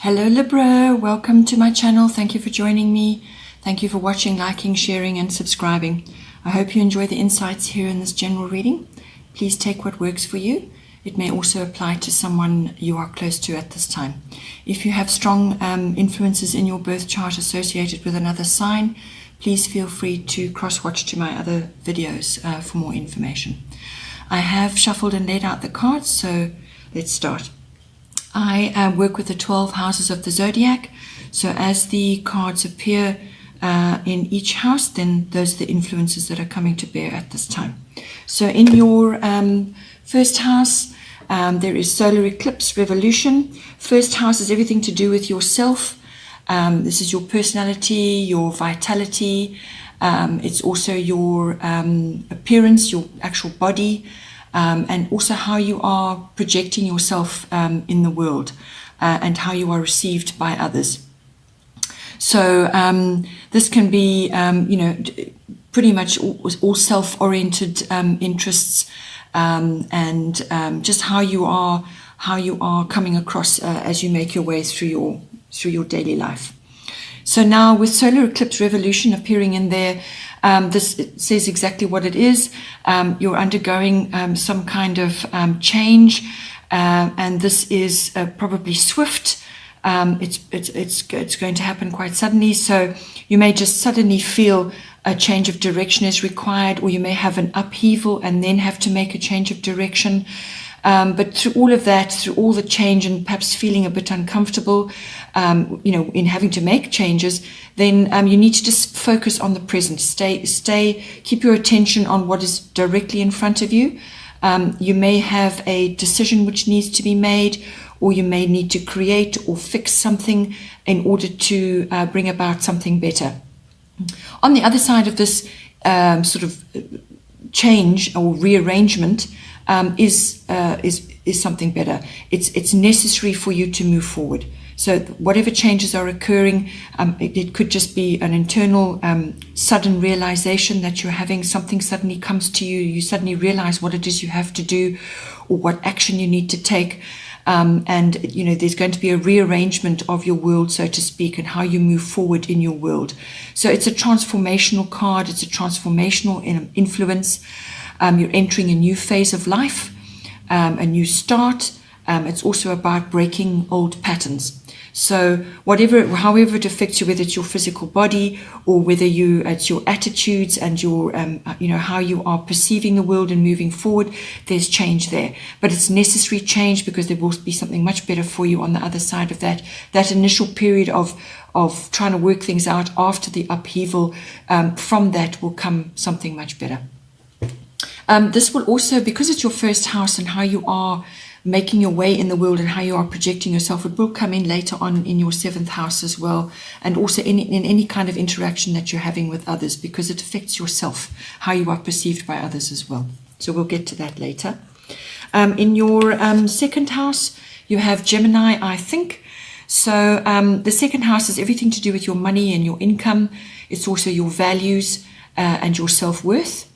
Hello Libra, welcome to my channel. Thank you for joining me. Thank you for watching, liking, sharing and subscribing. I hope you enjoy the insights here in this general reading. Please take what works for you. It may also apply to someone you are close to at this time. If you have strong influences in your birth chart associated with another sign, please feel free to cross-watch to my other videos for more information. I have shuffled and laid out the cards, so let's start. I work with the 12 houses of the Zodiac, so as the cards appear in each house, then those are the influences that are coming to bear at this time. So in your first house, there is solar eclipse, revolution. First house is everything to do with yourself. This is your personality, your vitality. It's also your appearance, your actual body, and also how you are projecting yourself in the world and how you are received by others. So this can be, pretty much all self-oriented interests and just how you are coming across as you make your way through your daily life. So now with solar eclipse revolution appearing in there, this says exactly what it is. You're undergoing some kind of change, and this is probably swift. It's going to happen quite suddenly. So you may just suddenly feel a change of direction is required, or you may have an upheaval and then have to make a change of direction. But through all of that, through all the change and perhaps feeling a bit uncomfortable, in having to make changes, then you need to just focus on the present. Keep your attention on what is directly in front of you. You may have a decision which needs to be made, or you may need to create or fix something in order to bring about something better. On the other side of this sort of change or rearrangement, is something better. It's necessary for you to move forward. So whatever changes are occurring, it could just be an internal sudden realization that you're having. Something suddenly comes to you. You suddenly realize what it is you have to do or what action you need to take. And there's going to be a rearrangement of your world, so to speak, and how you move forward in your world. So it's a transformational card. It's a transformational influence. You're entering a new phase of life, a new start. It's also about breaking old patterns. So however it affects you, whether it's your physical body or whether it's your attitudes and your, how you are perceiving the world and moving forward, there's change there. But it's necessary change because there will be something much better for you on the other side of that. That initial period of trying to work things out after the upheaval, from that will come something much better. This will also, because it's your first house and how you are making your way in the world and how you are projecting yourself, it will come in later on in your 7th house as well, and also in any kind of interaction that you're having with others, because it affects yourself, how you are perceived by others as well. So we'll get to that later. In your 2nd house, you have Gemini, I think. So the 2nd house is everything to do with your money and your income. It's also your values and your self-worth.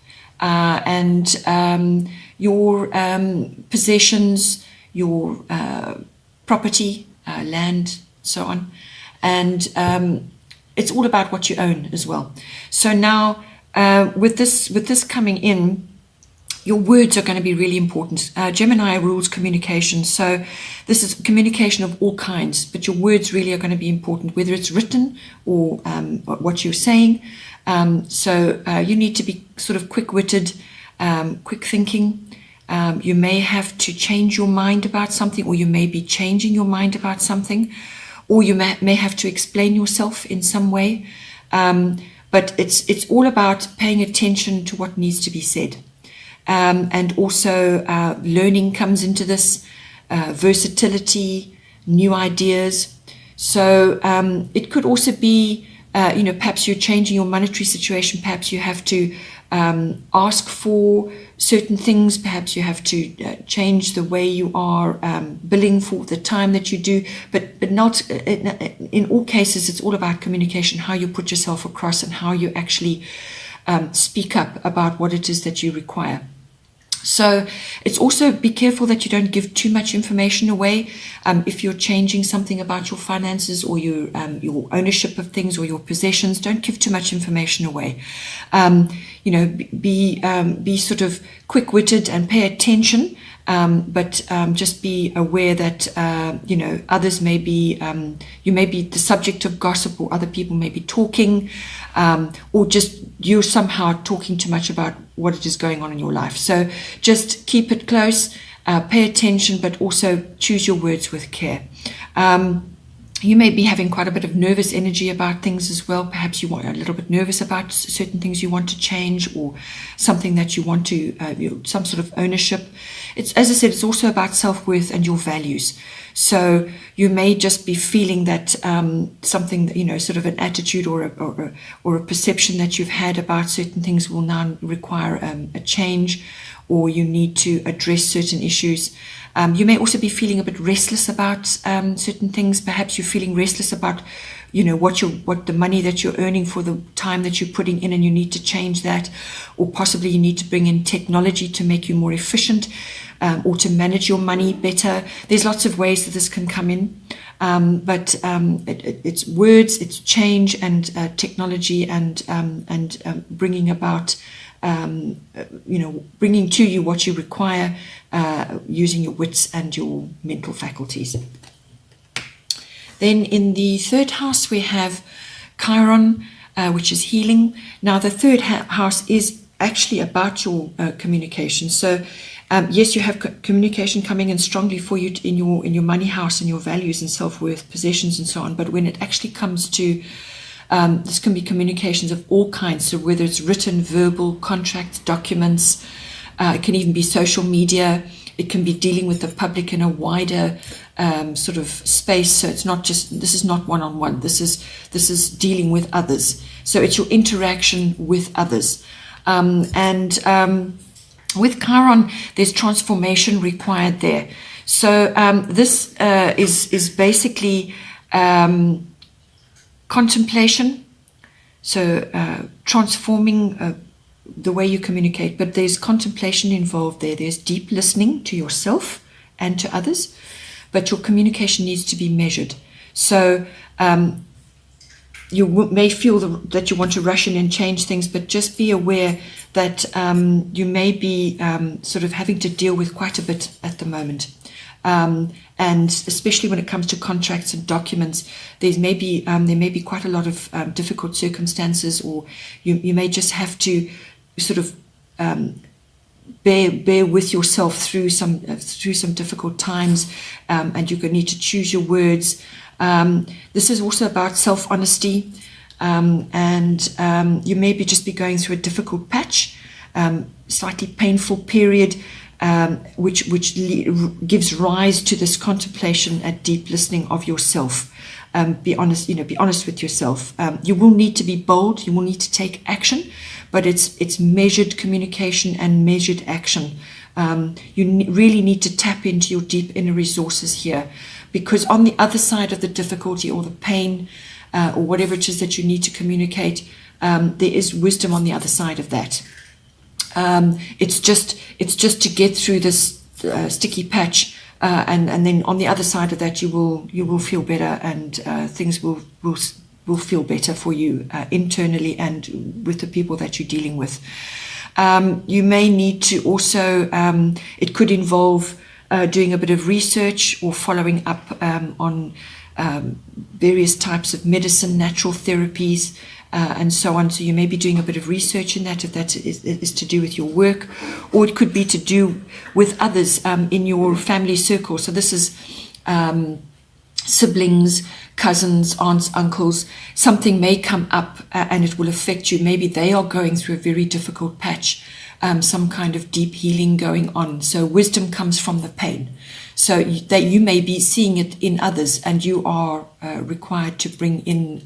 And your possessions, your property, land, so on. And it's all about what you own as well. So now with this coming in, your words are going to be really important. Gemini rules communication. So this is communication of all kinds, but your words really are going to be important, whether it's written or what you're saying. So you need to be sort of quick-witted, quick thinking. You may have to change your mind about something, or you may be changing your mind about something, or you may have to explain yourself in some way. But it's all about paying attention to what needs to be said. And also learning comes into this, versatility, new ideas. So it could also be, perhaps you're changing your monetary situation. Perhaps you have to ask for certain things. Perhaps you have to change the way you are billing for the time that you do. But not in all cases, it's all about communication, how you put yourself across and how you actually speak up about what it is that you require. So it's also be careful that you don't give too much information away. If you're changing something about your finances or your ownership of things or your possessions, don't give too much information away. Be sort of quick-witted and pay attention. But just be aware that others may be you may be the subject of gossip, or other people may be talking, or just you're somehow talking too much about what it is going on in your life. So just keep it close, pay attention, but also choose your words with care. You may be having quite a bit of nervous energy about things as well. Perhaps you are a little bit nervous about certain things you want to change, or something that you want to, some sort of ownership. It's, as I said, it's also about self-worth and your values. So you may just be feeling that something, sort of an attitude or a perception that you've had about certain things will now require a change, or you need to address certain issues. You may also be feeling a bit restless about certain things. Perhaps you're feeling restless about, what the money that you're earning for the time that you're putting in, and you need to change that, or possibly you need to bring in technology to make you more efficient, or to manage your money better. There's lots of ways that this can come in, but it's words, it's change, and technology, and bringing about. Bringing to you what you require, using your wits and your mental faculties. Then in the third house we have Chiron, which is healing. Now the third house is actually about your communication. So yes, you have communication coming in strongly for you in your money house and your values and self-worth, possessions and so on. But when it actually comes to this can be communications of all kinds, so whether it's written, verbal, contracts, documents, it can even be social media, it can be dealing with the public in a wider sort of space. So it's not just, this is not one-on-one, this is dealing with others. So it's your interaction with others. With Chiron, there's transformation required there. So this is basically contemplation, so transforming the way you communicate, but there's contemplation involved there. There's deep listening to yourself and to others, but your communication needs to be measured. So you may feel that you want to rush in and change things, but just be aware that you may be sort of having to deal with quite a bit at the moment. And especially when it comes to contracts and documents, there may be quite a lot of difficult circumstances, or you may just have to sort of bear with yourself through some difficult times, and you're going to need to choose your words. This is also about self-honesty, and you may just be going through a difficult patch, slightly painful period, which gives rise to this contemplation and deep listening of yourself. Be honest with yourself. You will need to be bold. You will need to take action, but it's measured communication and measured action. You really need to tap into your deep inner resources here, because on the other side of the difficulty or the pain, or whatever it is that you need to communicate, there is wisdom on the other side of that. It's just to get through this sticky patch, and then on the other side of that, you will feel better, and things will feel better for you internally and with the people that you're dealing with. You may need to also, it could involve doing a bit of research or following up on various types of medicine, natural therapies, and so on. So you may be doing a bit of research in that, if that is to do with your work, or it could be to do with others in your family circle. So this is siblings, cousins, aunts, uncles. Something may come up and it will affect you. Maybe they are going through a very difficult patch, some kind of deep healing going on. So wisdom comes from the pain. So that you may be seeing it in others, and you are required to bring in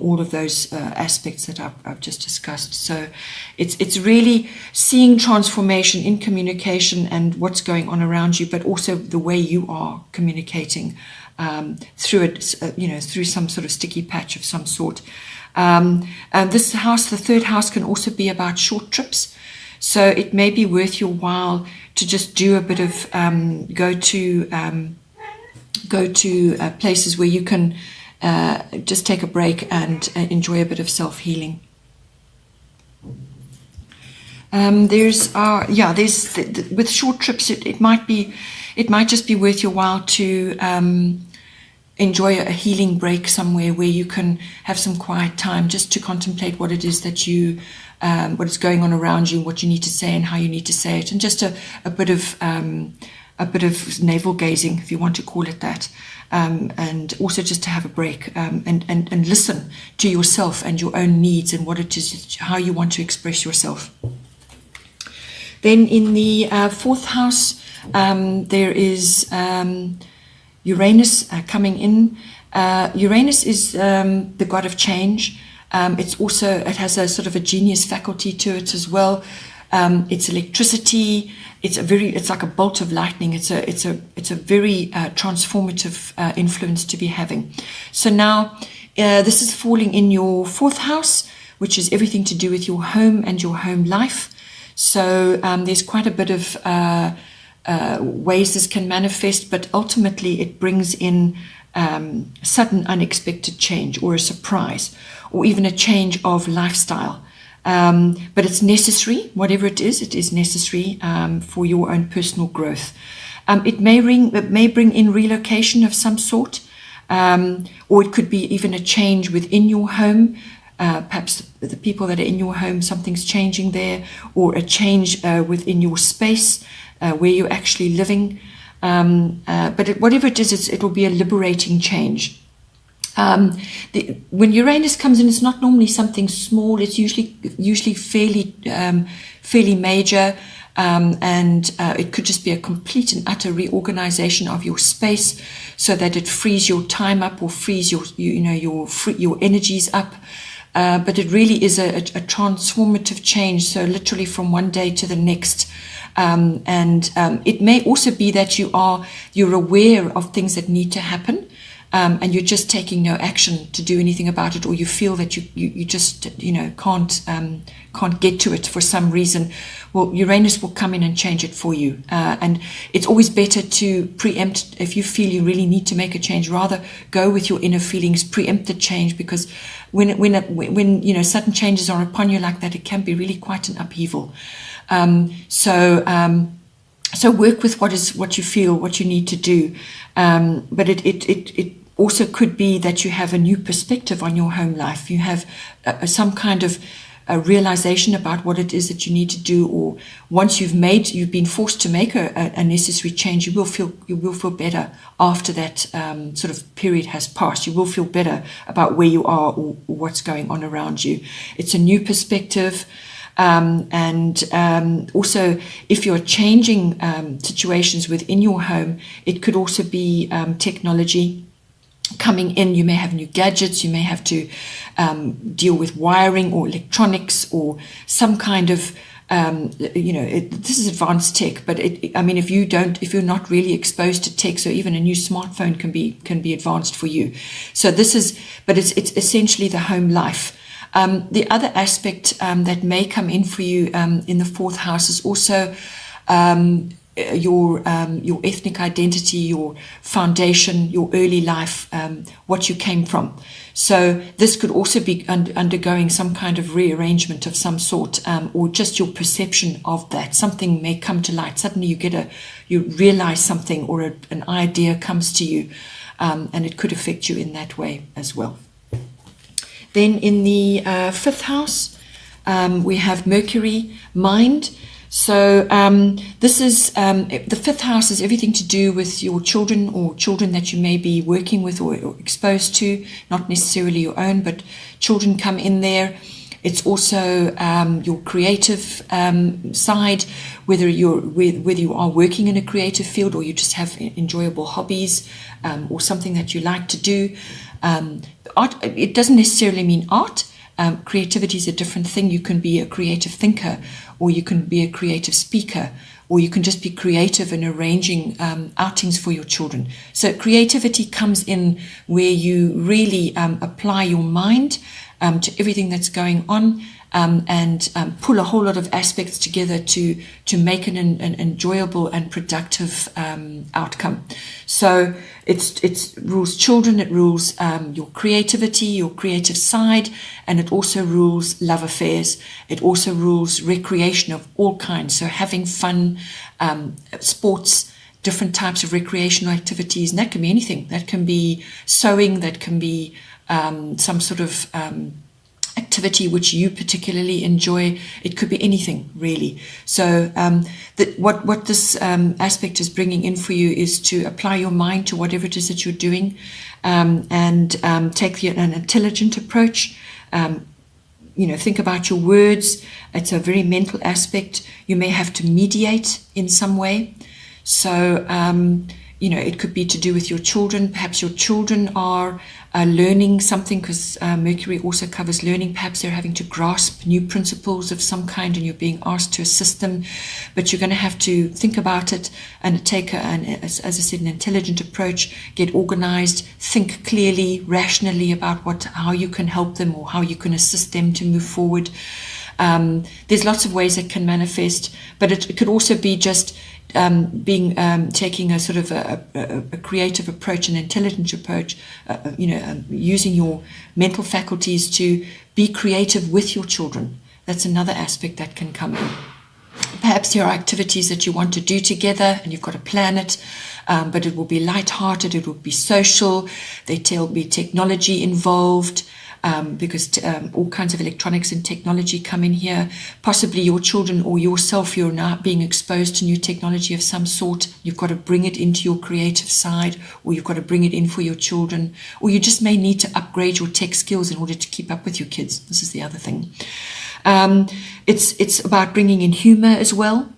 all of those aspects that I've just discussed. So it's really seeing transformation in communication and what's going on around you, but also the way you are communicating through it, through some sort of sticky patch of some sort. And this house, the third house, can also be about short trips. So it may be worth your while to just do a bit of go to places where you can just take a break and enjoy a bit of self-healing. With short trips, it might just be worth your while to enjoy a healing break somewhere where you can have some quiet time just to contemplate what it is that you, what is going on around you, what you need to say and how you need to say it, and just a bit of navel gazing, if you want to call it that, and also just to have a break and listen to yourself and your own needs and what it is, how you want to express yourself. Then in the fourth house, there is Uranus coming in. Uranus is the god of change. It has a sort of a genius faculty to it as well. It's electricity. It's like a bolt of lightning. It's a very transformative influence to be having. So now this is falling in your fourth house, which is everything to do with your home and your home life. So there's quite a bit of ways this can manifest, but ultimately it brings in sudden unexpected change or a surprise or even a change of lifestyle. But it's necessary, whatever it is necessary for your own personal growth. It may bring in relocation of some sort, or it could be even a change within your home. Perhaps the people that are in your home, something's changing there, or a change within your space where you're actually living. But whatever it is, it will be a liberating change. When Uranus comes in, it's not normally something small. It's usually fairly major, and it could just be a complete and utter reorganization of your space, so that it frees your time up or frees your energies up. But it really is a transformative change. So literally from one day to the next. It may also be that you're aware of things that need to happen, and you're just taking no action to do anything about it, or you feel that you just can't get to it for some reason. Well, Uranus will come in and change it for you. And it's always better to preempt. If you feel you really need to make a change, rather go with your inner feelings, preempt the change, because when sudden changes are upon you like that, it can be really quite an upheaval. So work with what you feel, what you need to do. But it also could be that you have a new perspective on your home life. You have some kind of a realization about what it is that you need to do, or once you've been forced to make a necessary change, you will feel better after that sort of period has passed. You will feel better about where you are or what's going on around you. It's a new perspective. Also, if you're changing situations within your home, it could also be technology coming in. You may have new gadgets, you may have to deal with wiring or electronics or some kind of this is advanced tech, but if you're not really exposed to tech, so even a new smartphone can be advanced for you. So it's essentially the home life. The other aspect that may come in for you in the fourth house is also your ethnic identity, your foundation, your early life, what you came from. So this could also be undergoing some kind of rearrangement of some sort, or just your perception of that. Something may come to light. Suddenly you realize something, or an idea comes to you, and it could affect you in that way as well. Then in the fifth house, we have Mercury, mind. So this is the fifth house is everything to do with your children or children that you may be working with or exposed to, not necessarily your own, but children come in there. It's also your creative side, whether you are working in a creative field or you just have enjoyable hobbies or something that you like to do. Art, it doesn't necessarily mean art. Creativity is a different thing. You can be a creative thinker, or you can be a creative speaker, or you can just be creative in arranging outings for your children. So creativity comes in where you really apply your mind to everything that's going on, and pull a whole lot of aspects together to make an enjoyable and productive outcome. So it rules children, it rules your creativity, your creative side, and it also rules love affairs. It also rules recreation of all kinds, so having fun, sports, different types of recreational activities, and that can be anything. That can be sewing, that can be some sort of activity which you particularly enjoy. It could be anything, really. So what this aspect is bringing in for you is to apply your mind to whatever it is that you're doing, and take an intelligent approach. Think about your words. It's a very mental aspect. You may have to mediate in some way. So, it could be to do with your children. Perhaps your children are learning something, because Mercury also covers learning. Perhaps they're having to grasp new principles of some kind and you're being asked to assist them. But you're going to have to think about it and take, as I said, an intelligent approach, get organized, think clearly, rationally about how you can help them or how you can assist them to move forward. There's lots of ways it can manifest, but it could also be just taking a sort of a creative approach, an intelligent approach, using your mental faculties to be creative with your children. That's another aspect that can come in. Perhaps there are activities that you want to do together and you've got to plan it, but it will be light-hearted, it will be social, there'll be technology involved, because all kinds of electronics and technology come in here. Possibly your children or yourself, you're now being exposed to new technology of some sort. You've got to bring it into your creative side, or you've got to bring it in for your children, or you just may need to upgrade your tech skills in order to keep up with your kids. This is the other thing. It's about bringing in humor as well,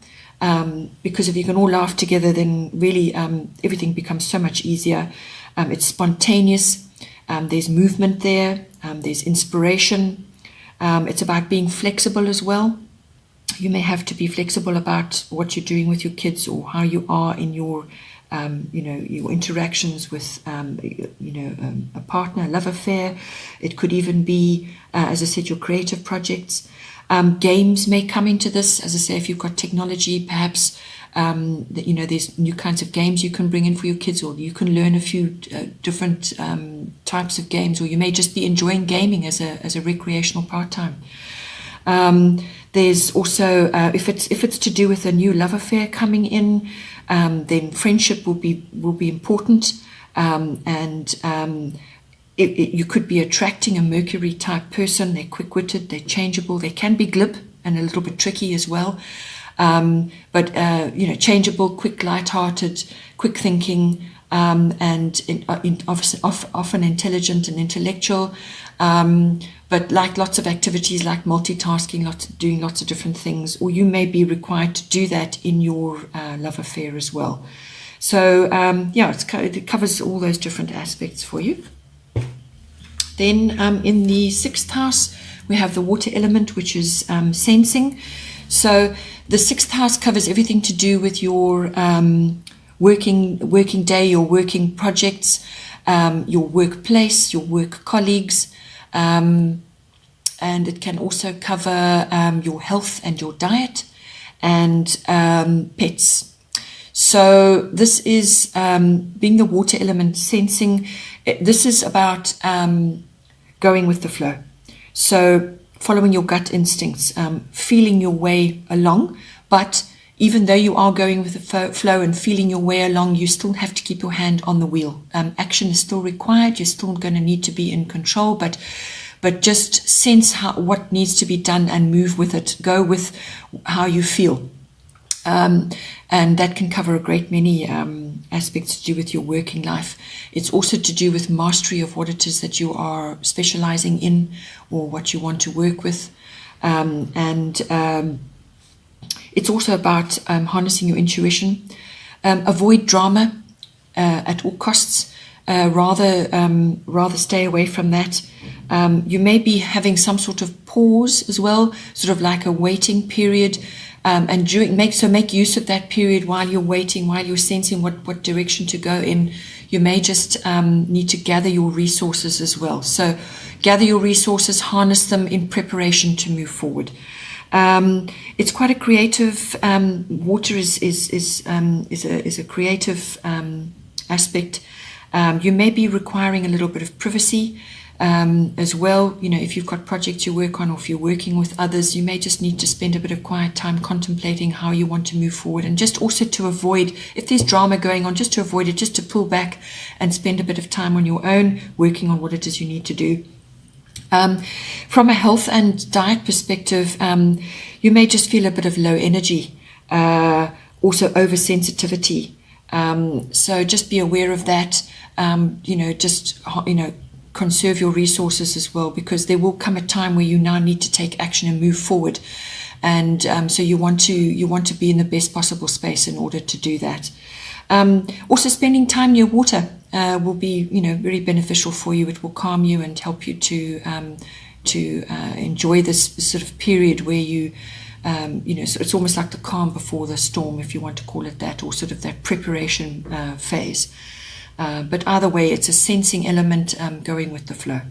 because if you can all laugh together, then really everything becomes so much easier. It's spontaneous. There's movement there. There's inspiration. It's about being flexible as well. You may have to be flexible about what you're doing with your kids or how you are in your, your interactions with, a partner, a love affair. It could even be, as I said, your creative projects. Games may come into this. As I say, if you've got technology, perhaps there's new kinds of games you can bring in for your kids, or you can learn a few different types of games, or you may just be enjoying gaming as a recreational part-time. There's also, if it's to do with a new love affair coming in, then friendship will be important, you could be attracting a Mercury type person. They're quick-witted, they're changeable, they can be glib and a little bit tricky as well. But changeable, quick, light-hearted, quick thinking, and often intelligent and intellectual, but like lots of activities like multitasking, doing lots of different things, or you may be required to do that in your love affair as well. So it covers all those different aspects for you. Then in the 6th house, we have the water element, which is sensing. So the 6th house covers everything to do with your working day, your working projects, your workplace, your work colleagues, and it can also cover your health and your diet and pets. So this is being the water element, sensing. This is about going with the flow. So following your gut instincts, feeling your way along, but even though you are going with the flow and feeling your way along, you still have to keep your hand on the wheel. Action is still required. You're still going to need to be in control, but just sense what needs to be done and move with it. Go with how you feel. And that can cover a great many aspects to do with your working life. It's also to do with mastery of what it is that you are specializing in or what you want to work with. It's also about harnessing your intuition. Avoid drama at all costs. Rather stay away from that. You may be having some sort of pause as well, sort of like a waiting period. Make use of that period while you're waiting, while you're sensing what direction to go in. You may just need to gather your resources as well. So gather your resources, harness them in preparation to move forward. It's quite a creative. Water is a creative aspect. You may be requiring a little bit of privacy as well. You know, if you've got projects you work on, or if you're working with others, you may just need to spend a bit of quiet time contemplating how you want to move forward, and just also to avoid, if there's drama going on, just to avoid it, just to pull back and spend a bit of time on your own, working on what it is you need to do. From a health and diet perspective, you may just feel a bit of low energy, also oversensitivity. So just be aware of that. Conserve your resources as well, because there will come a time where you now need to take action and move forward. And so you want to be in the best possible space in order to do that. Also, spending time near water will be, very beneficial for you. It will calm you and help you to enjoy this sort of period where you, so it's almost like the calm before the storm, if you want to call it that, or sort of that preparation phase. But either way, it's a sensing element going with the flow.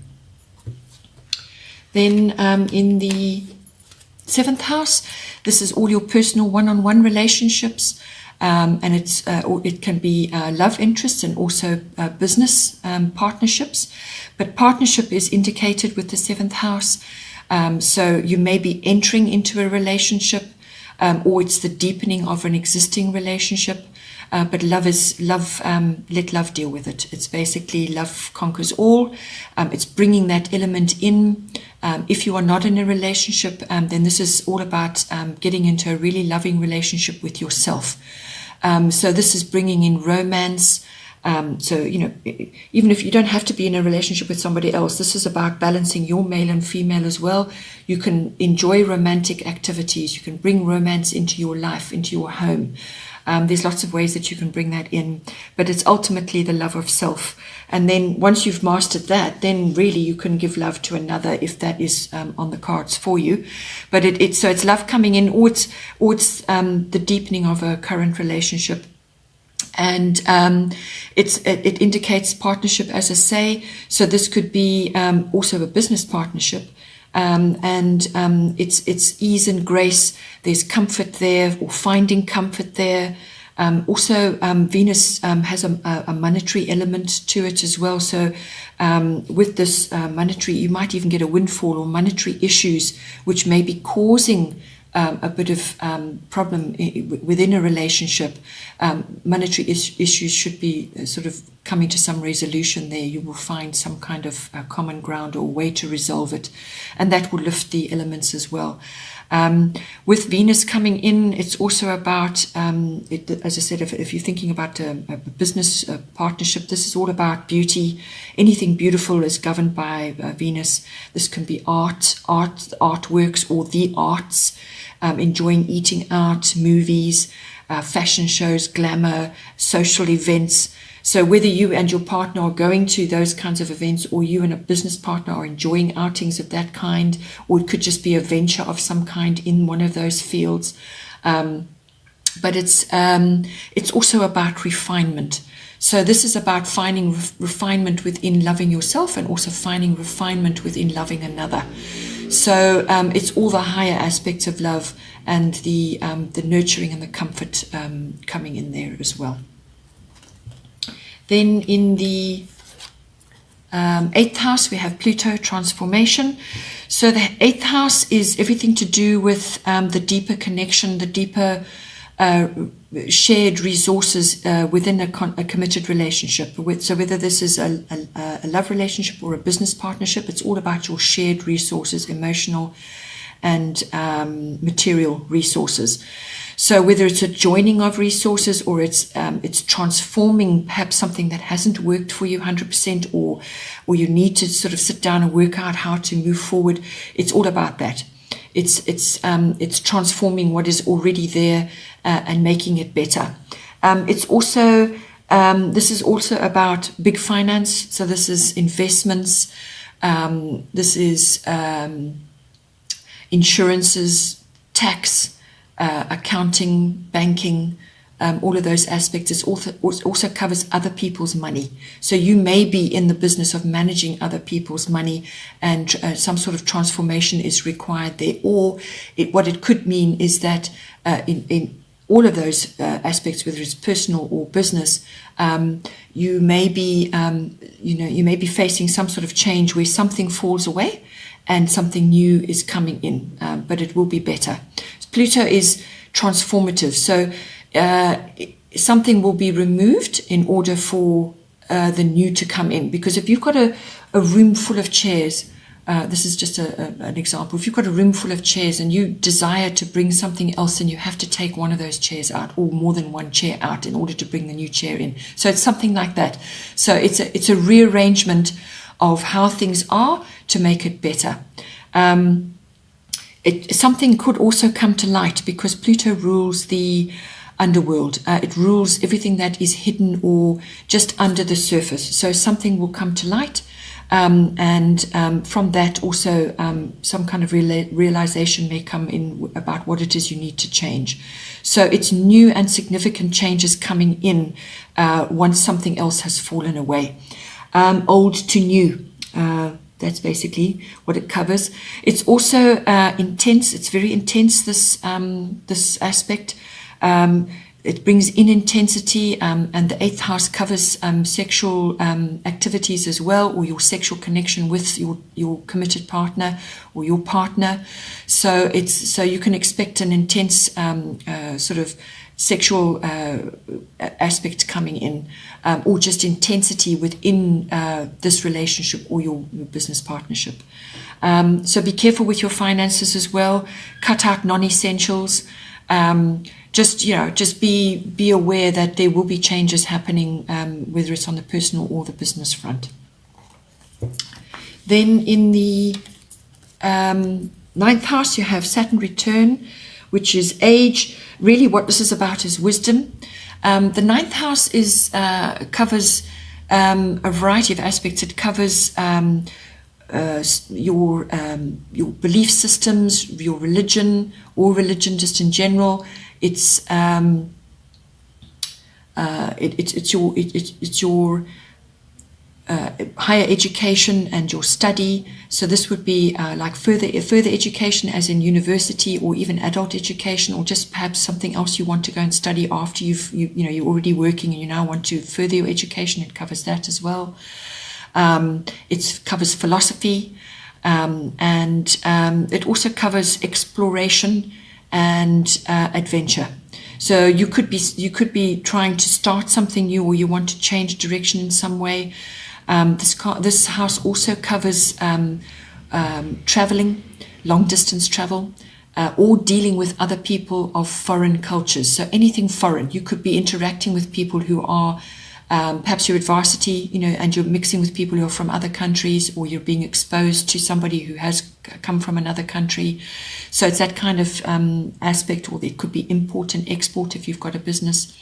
Then in the 7th house, this is all your personal one-on-one relationships. And it can be love interests and also business partnerships. But partnership is indicated with the 7th house. So you may be entering into a relationship, or it's the deepening of an existing relationship. But love is love. Let love deal with it. It's basically love conquers all. It's bringing that element in. If you are not in a relationship, then this is all about getting into a really loving relationship with yourself. So this is bringing in romance. So, even if you don't have to be in a relationship with somebody else, this is about balancing your male and female as well. You can enjoy romantic activities. You can bring romance into your life, into your home. There's lots of ways that you can bring that in, but it's ultimately the love of self. And then once you've mastered that, then really you can give love to another if that is on the cards for you. But it's love coming in, or it's the deepening of a current relationship. And it indicates partnership, as I say. So this could be also a business partnership. It's ease and grace. There's comfort there, or finding comfort there. Also, Venus has a monetary element to it as well. So with this monetary, you might even get a windfall or monetary issues, which may be causing a bit of problem within a relationship. Monetary issues should be sort of coming to some resolution there. You will find some kind of common ground or way to resolve it, and that will lift the elements as well. With Venus coming in, it's also about, as I said, if you're thinking about a business partnership, this is all about beauty. Anything beautiful is governed by Venus. This can be artworks, or the arts, enjoying eating out, movies, fashion shows, glamour, social events. So whether you and your partner are going to those kinds of events, or you and a business partner are enjoying outings of that kind, or it could just be a venture of some kind in one of those fields. But it's also about refinement. So this is about finding refinement within loving yourself, and also finding refinement within loving another. So it's all the higher aspects of love, and the nurturing and the comfort coming in there as well. Then in the 8th house, we have Pluto transformation. So the 8th house is everything to do with the deeper connection, the deeper shared resources within a committed relationship. So whether this is a love relationship or a business partnership, it's all about your shared resources, emotional and material resources. So whether it's a joining of resources, or it's transforming perhaps something that hasn't worked for you 100%, or you need to sort of sit down and work out how to move forward, it's all about that. It's transforming what is already there and making it better. It's also this is also about big finance. So this is investments. This is insurances, tax, accounting, banking, all of those aspects. It also covers other people's money. So you may be in the business of managing other people's money, and some sort of transformation is required there. Or what it could mean is that in all of those aspects, whether it's personal or business, you may be facing some sort of change where something falls away and something new is coming in, but it will be better. Pluto is transformative, so something will be removed in order for the new to come in. Because if you've got a room full of chairs, this is just an example. If you've got a room full of chairs and you desire to bring something else in, you have to take one of those chairs out, or more than one chair out, in order to bring the new chair in. So it's something like that. So it's a rearrangement of how things are to make it better. Something could also come to light, because Pluto rules the underworld. It rules everything that is hidden or just under the surface. So something will come to light, and from that also some kind of realization may come in about what it is you need to change. So it's new and significant changes coming in once something else has fallen away. Old to new. That's basically what it covers. It's also intense. It's very intense, this aspect. It brings in intensity, and the 8th house covers sexual activities as well, or your sexual connection with your committed partner or your partner. So you can expect an intense sort of sexual aspect coming in, or just intensity within this relationship or your business partnership. So be careful with your finances as well. Cut out non-essentials. Just be aware that there will be changes happening, whether it's on the personal or the business front. Then in the 9th house, you have Saturn return, which is age. Really what this is about is wisdom. The 9th house covers a variety of aspects. It covers your belief systems, your religion, or religion just in general. It's your higher education and your study. So this would be like further education, as in university or even adult education, or just perhaps something else you want to go and study after you're already working and you now want to further your education. It covers that as well. It covers philosophy, and it also covers exploration and adventure. So you could be trying to start something new, or you want to change direction in some way. This house also covers traveling, long distance travel, or dealing with other people of foreign cultures. So anything foreign. You could be interacting with people who are perhaps you're at varsity, and you're mixing with people who are from other countries, or you're being exposed to somebody who has come from another country. So it's that kind of aspect, or it could be import and export if you've got a business.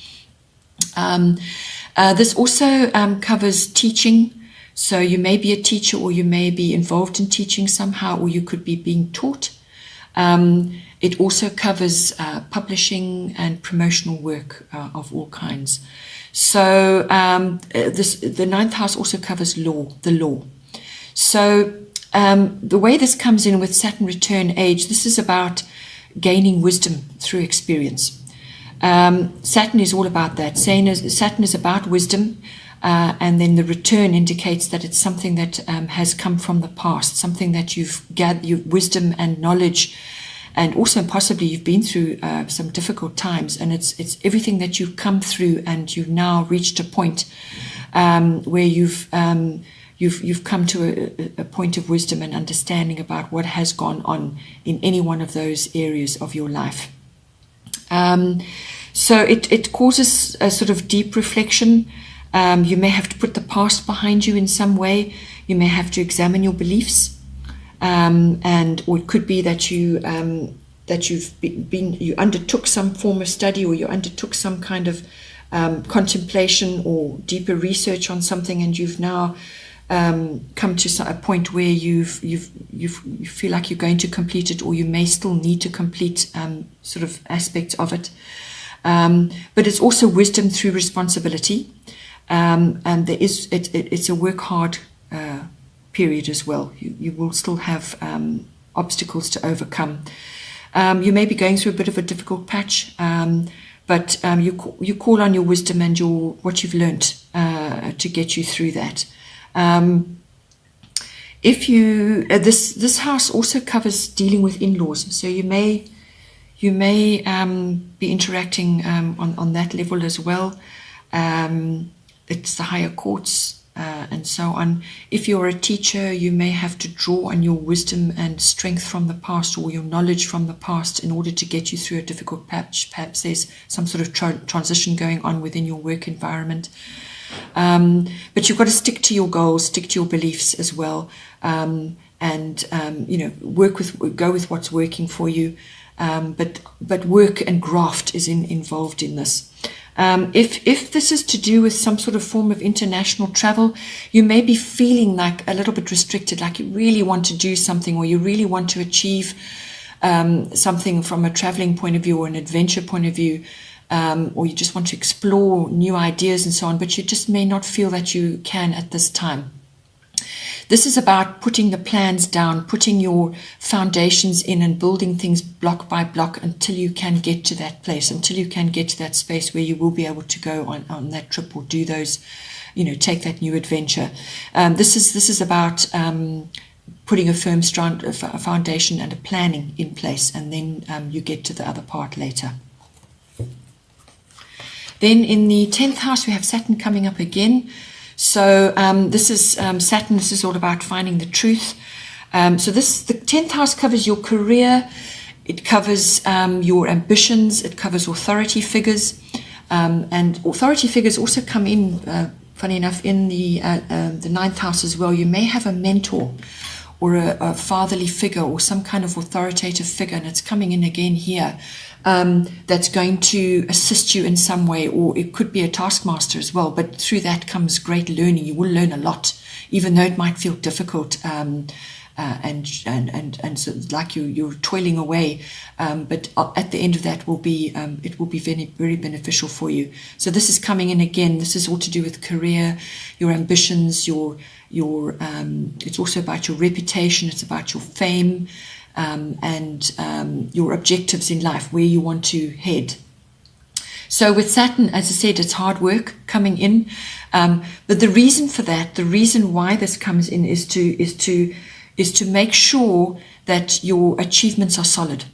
This also covers teaching. So you may be a teacher, or you may be involved in teaching somehow, or you could be being taught. It also covers publishing and promotional work of all kinds. So the 9th house also covers the law. So the way this comes in with Saturn return age, this is about gaining wisdom through experience. Saturn is all about that. Saturn is about wisdom, and then the return indicates that it's something that has come from the past, something that you've gathered, your wisdom and knowledge. And also possibly you've been through some difficult times, and it's everything that you've come through, and you've now reached a point where you've come to a point of wisdom and understanding about what has gone on in any one of those areas of your life. So it causes a sort of deep reflection. You may have to put the past behind you in some way. You may have to examine your beliefs. Or it could be that you undertook some form of study, or you undertook some kind of contemplation or deeper research on something, and you've now come to a point where you feel like you're going to complete it, or you may still need to complete sort of aspects of it. But it's also wisdom through responsibility. And it's a work hard period as well. You will still have obstacles to overcome. You may be going through a bit of a difficult patch, but you call on your wisdom and what you've learnt to get you through that. If you this house also covers dealing with in-laws, so you may be interacting on that level as well. It's the higher courts and so on. If you're a teacher, you may have to draw on your wisdom and strength from the past, or your knowledge from the past, in order to get you through a difficult patch. Perhaps there's some sort of transition going on within your work environment. But you've got to stick to your goals, stick to your beliefs as well, and go with what's working for you. But work and graft is involved in this. If this is to do with some sort of form of international travel, you may be feeling like a little bit restricted, like you really want to do something, or you really want to achieve something from a traveling point of view or an adventure point of view, or you just want to explore new ideas and so on, but you just may not feel that you can at this time. This is about putting the plans down, putting your foundations in and building things block by block until you can get to that place, until you can get to that space where you will be able to go on that trip or do those, take that new adventure. This is about putting a firm foundation and a planning in place, and then you get to the other part later. Then in the 10th house, we have Saturn coming up again. So this is Saturn. This is all about finding the truth. So the 10th house covers your career. It covers your ambitions. It covers authority figures. And authority figures also come in, funny enough, in the 9th house as well. You may have a mentor or a fatherly figure or some kind of authoritative figure, and it's coming in again here. That's going to assist you in some way, or it could be a taskmaster as well, but through that comes great learning. You will learn a lot, even though it might feel difficult and so like you're toiling away, but at the end of that it will be very, very beneficial for you. So this is coming in again. This is all to do with career, your ambitions, it's also about your reputation, it's about your fame, and your objectives in life, where you want to head. So with Saturn, as I said, it's hard work coming in, but the reason for that, the reason why this comes in is to make sure that your achievements are solid.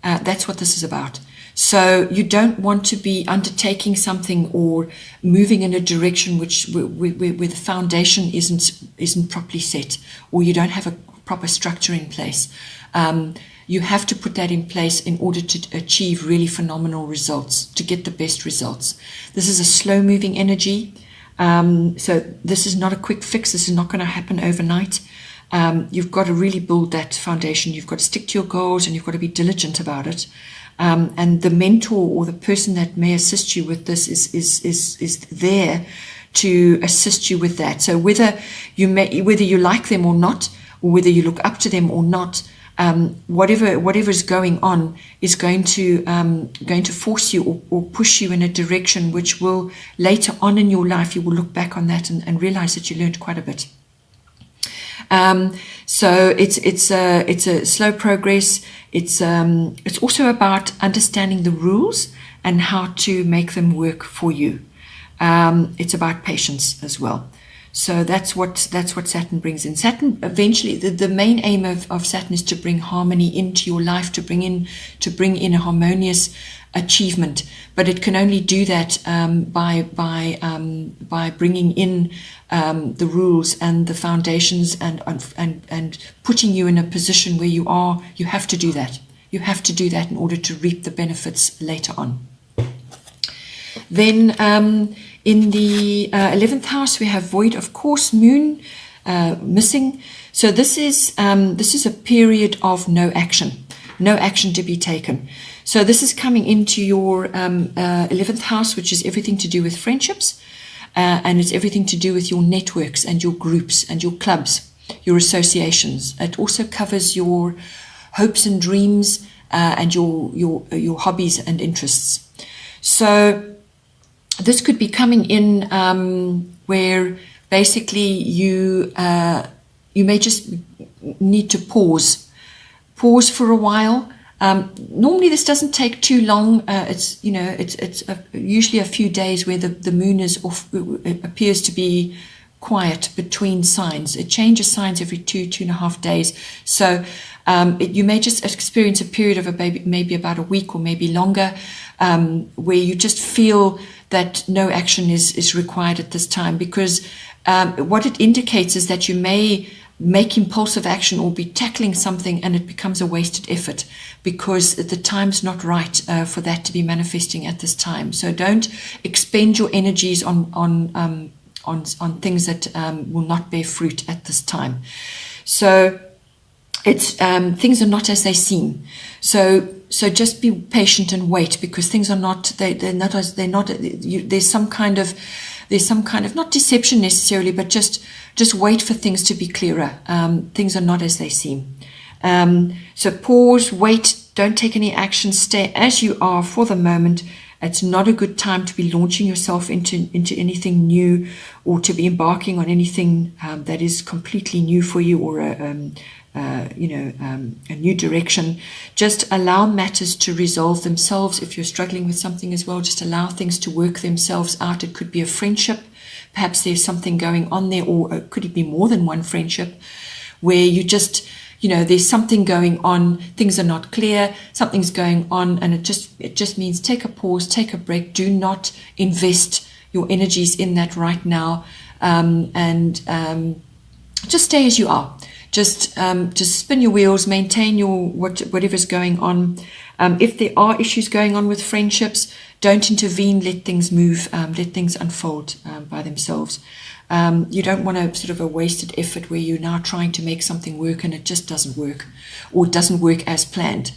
That's what this is about. So you don't want to be undertaking something or moving in a direction where the foundation isn't properly set, or you don't have a proper structure in place. You have to put that in place in order to achieve really phenomenal results, to get the best results. This is a slow-moving energy. So this is not a quick fix. This is not going to happen overnight. You've got to really build that foundation. You've got to stick to your goals, and you've got to be diligent about it. And the mentor or the person that may assist you with this is there to assist you with that. So whether you like them or not, or whether you look up to them or not, whatever is going on is going to force you or push you in a direction which will later on in your life, you will look back on that and realize that you learned quite a bit. So it's a slow progress. It's also about understanding the rules and how to make them work for you. It's about patience as well. So that's what Saturn brings in. Saturn eventually, the main aim of Saturn is to bring harmony into your life, to bring in a harmonious achievement. But it can only do that by bringing in the rules and the foundations and putting you in a position where you have to do that. You have to do that in order to reap the benefits later on. Then in the 11th house, we have void, of course, moon missing. So this is a period of no action to be taken. So this is coming into your 11th house, which is everything to do with friendships, and it's everything to do with your networks and your groups and your clubs, your associations. It also covers your hopes and dreams and your hobbies and interests. So this could be coming in where basically you may just need to pause for a while. Normally this doesn't take too long. It's usually a few days where the moon is off. It appears to be quiet between signs. It changes signs every 2.5 days. So you may just experience a period of maybe about a week or maybe longer, where you just feel that no action is required at this time, because what it indicates is that you may make impulsive action or be tackling something and it becomes a wasted effort because the time's not right for that to be manifesting at this time. So don't expend your energies on things that will not bear fruit at this time. So it's things are not as they seem. So just be patient and wait, because things are not. There's some kind of not deception necessarily, but just wait for things to be clearer. Things are not as they seem. So pause, wait, don't take any action, stay as you are for the moment. It's not a good time to be launching yourself into anything new, or to be embarking on anything that is completely new for you, or a new direction. Just allow matters to resolve themselves. If you're struggling with something as well, just allow things to work themselves out. It could be a friendship. Perhaps there's something going on there, or could it be more than one friendship where you just, there's something going on, things are not clear, something's going on, and it just means take a pause, take a break. Do not invest your energies in that right now, and just stay as you are. Just spin your wheels, maintain your whatever's going on. If there are issues going on with friendships, don't intervene. Let things move. Let things unfold by themselves. You don't want sort of a wasted effort where you're now trying to make something work and it just doesn't work, or it doesn't work as planned.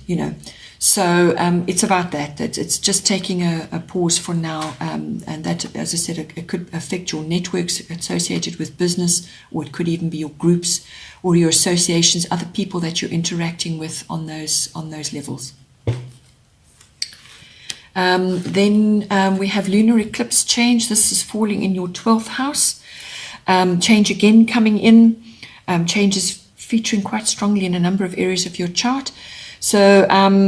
So it's about that. It's just taking a pause for now, and that, as I said, it could affect your networks associated with business, or it could even be your groups or your associations, other people that you're interacting with on those levels. Then we have lunar eclipse change. This is falling in your 12th house. Change again coming in. Change is featuring quite strongly in a number of areas of your chart. So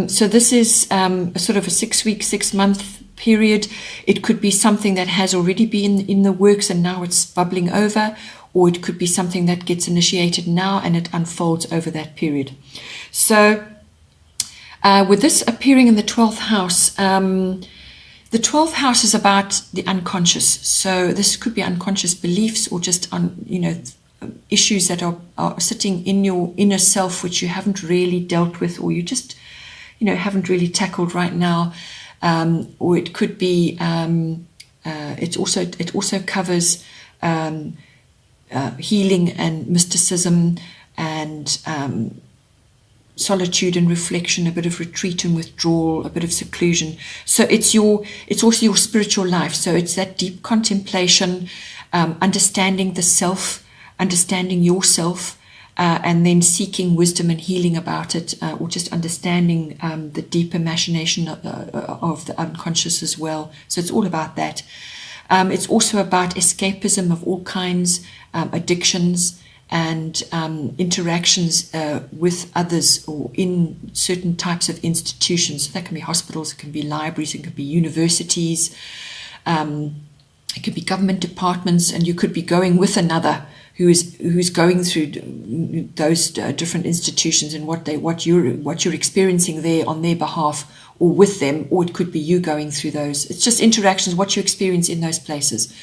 this is a sort of a 6-week, 6-month period. It could be something that has already been in the works and now it's bubbling over, or it could be something that gets initiated now and it unfolds over that period. So with this appearing in the 12th house, the 12th house is about the unconscious. So this could be unconscious beliefs, or just issues that are sitting in your inner self, which you haven't really dealt with, or you just haven't really tackled right now. Or it could be it also covers healing and mysticism, and solitude and reflection, a bit of retreat and withdrawal, a bit of seclusion. So it's also your spiritual life. So it's that deep contemplation, understanding the self, understanding yourself, and then seeking wisdom and healing about it, or just understanding the deeper machination of the unconscious as well. So it's all about that. It's also about escapism of all kinds, addictions, and interactions with others, or in certain types of institutions. So that can be hospitals, it can be libraries, it can be universities, it could be government departments, and you could be going with another who's going through those different institutions, and what you're experiencing there on their behalf or with them, or it could be you going through those. It's just interactions, what you experience in those places.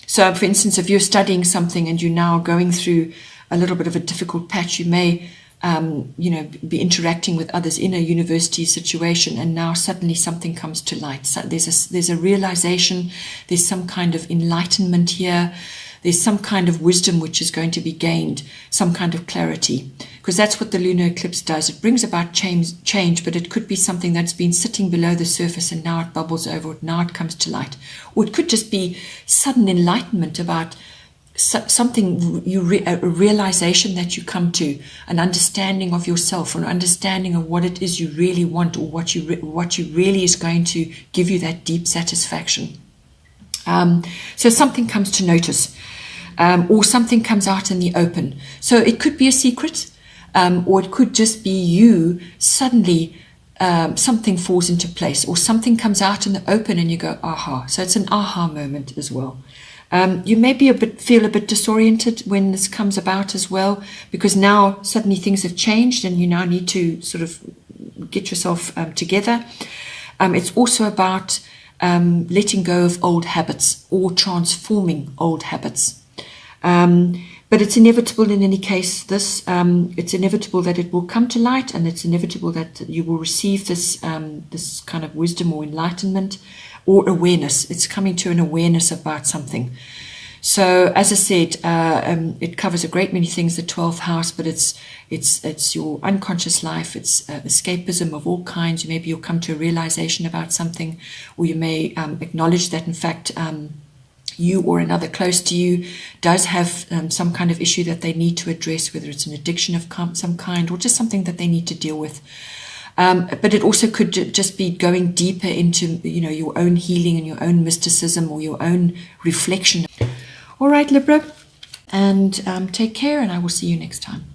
So, for instance, if you're studying something and you're now going through a little bit of a difficult patch, you may, be interacting with others in a university situation, and now suddenly something comes to light. So there's a realization, there's some kind of enlightenment here, there's some kind of wisdom which is going to be gained, some kind of clarity, because that's what the lunar eclipse does. It brings about change, but it could be something that's been sitting below the surface and now it bubbles over, now it comes to light. Or it could just be sudden enlightenment about something a realization that you come to, an understanding of yourself, an understanding of what it is you really want, or what you really is going to give you that deep satisfaction. So something comes to notice, or something comes out in the open. So it could be a secret, or it could just be you suddenly. Something falls into place, or something comes out in the open and you go, aha. So it's an aha moment as well. You may feel a bit disoriented when this comes about as well, because now suddenly things have changed and you now need to sort of get yourself together. It's also about letting go of old habits or transforming old habits. But it's inevitable in any case, it's inevitable that it will come to light, and it's inevitable that you will receive this kind of wisdom or enlightenment or awareness. It's coming to an awareness about something. So as I said, it covers a great many things, the 12th house, but it's your unconscious life. It's escapism of all kinds. Maybe you'll come to a realization about something, or you may acknowledge that in fact you or another close to you does have some kind of issue that they need to address, whether it's an addiction of some kind or just something that they need to deal with. But it also could just be going deeper into, your own healing and your own mysticism or your own reflection. All right, Libra, and take care, and I will see you next time.